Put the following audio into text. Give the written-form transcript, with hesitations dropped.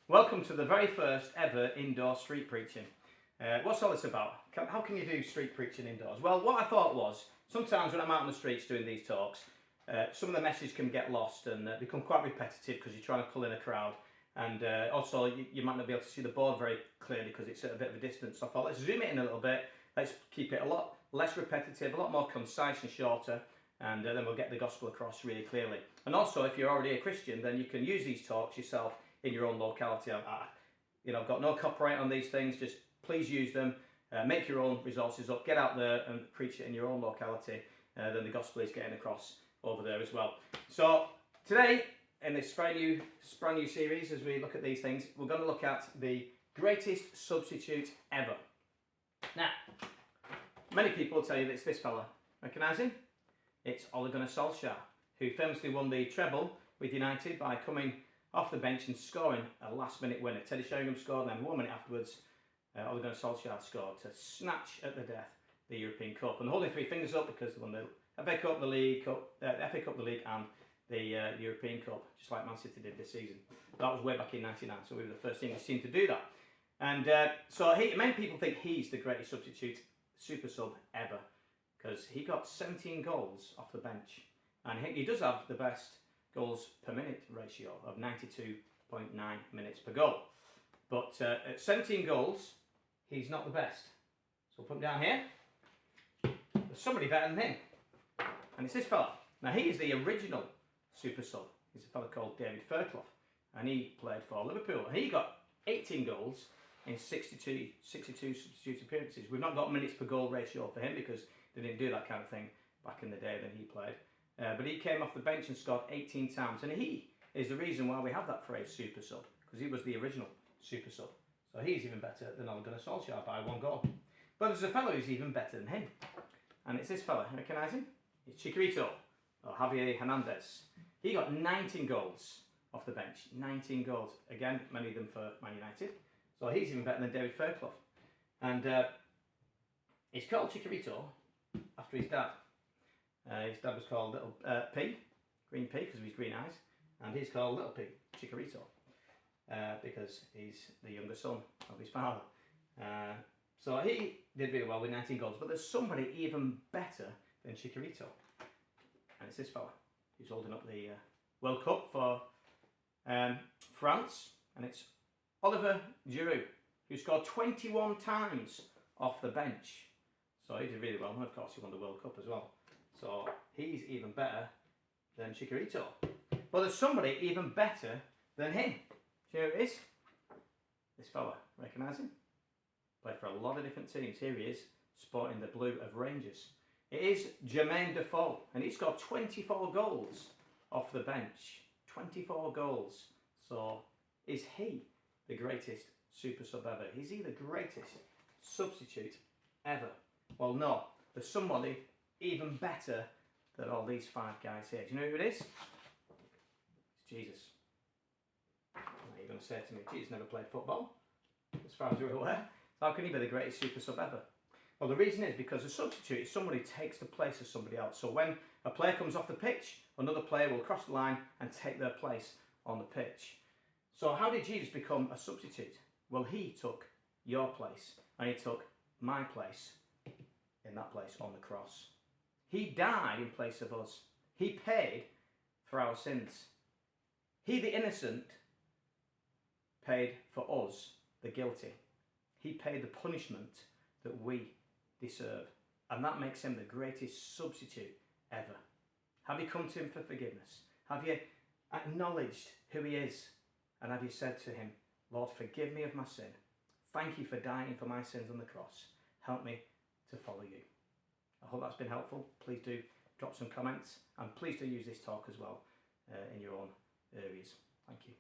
Welcome to the very first ever indoor street preaching. What's all this about? How can you do street preaching indoors? Well, what I thought was, sometimes when I'm out on the streets doing these talks, some of the message can get lost and become quite repetitive because you're trying to pull in a crowd. And also, you might not be able to see the board very clearly because it's at a bit of a distance. So I thought, let's zoom it in a little bit. Let's keep it a lot less repetitive, a lot more concise and shorter. And then we'll get the gospel across really clearly. And also, if you're already a Christian, then you can use these talks yourself in your own locality. I've got no copyright on these things. Just please use them. Make your own resources up. Get out there and preach it in your own locality. Then the gospel is getting across over there as well. So today, in this brand new series, as we look at these things, we're going to look at the greatest substitute ever. Now, many people will tell you that it's this fella. Recognise him? It's Ole Gunnar Solskjaer, who famously won the treble with United by coming off the bench and scoring a last-minute winner. Teddy Sheringham scored, and then 1 minute afterwards, Ole Gunnar Solskjaer scored to snatch at the death the European Cup. And holding three fingers up because they won the FA Cup, the League Cup, FA Cup, the League, and the European Cup, just like Man City did this season. That was way back in '99, so we were the first English team to do that. And so many people think he's the greatest substitute super sub ever, because he got 17 goals off the bench, and he does have the best goals per minute ratio of 92.9 minutes per goal. But at 17 goals, he's not the best. So we'll put him down here. There's somebody better than him, and it's this fella. Now, he is the original super sub. He's a fella called David Fairclough, and he played for Liverpool, and he got 18 goals in 62 substitute appearances. We've not got minutes per goal ratio for him because they didn't do that kind of thing back in the day when he played. But he came off the bench and scored 18 times, and he is the reason why we have that phrase super sub, because he was the original super sub. So he's even better than Ole Gunnar Solskjaer by 1 goal. But there's a fellow who's even better than him, and it's this fella. Recognise him? It's Chicharito, or Javier Hernandez. He got 19 goals off the bench. 19 goals. Again, many of them for Man United. So he's even better than David Fairclough. And he's called Chicharito after his dad. His dad was called Little P, Green P, because of his green eyes. And he's called Little P, Chicharito, because he's the younger son of his father. So he did really well with 19 goals. But there's somebody even better than Chicharito. And it's this fella who's holding up the World Cup for France. And it's Oliver Giroud, who scored 21 times off the bench. So he did really well. And of course, he won the World Cup as well. So he's even better than Chicharito. But there's somebody even better than him. Do you know who it is? This fella. Recognise him? Played for a lot of different teams. Here he is, sporting the blue of Rangers. It is Jermaine Defoe, and he scored 24 goals off the bench. 24 goals. So is he the greatest super sub ever? Is he the greatest substitute ever? Well, no. There's somebody even better than all these 5 guys here. Do you know who it is? It's Jesus. Now you're going to say to me, Jesus never played football, as far as you're aware. So how can he be the greatest super sub ever? Well, the reason is because a substitute is somebody who takes the place of somebody else. So when a player comes off the pitch, another player will cross the line and take their place on the pitch. So how did Jesus become a substitute? Well, he took your place, and he took my place in that place on the cross. He died in place of us. He paid for our sins. He, the innocent, paid for us, the guilty. He paid the punishment that we deserve. And that makes him the greatest substitute ever. Have you come to him for forgiveness? Have you acknowledged who he is? And have you said to him, Lord, forgive me of my sin. Thank you for dying for my sins on the cross. Help me to follow you. I hope that's been helpful. Please do drop some comments, and please do use this talk as well in your own areas. Thank you.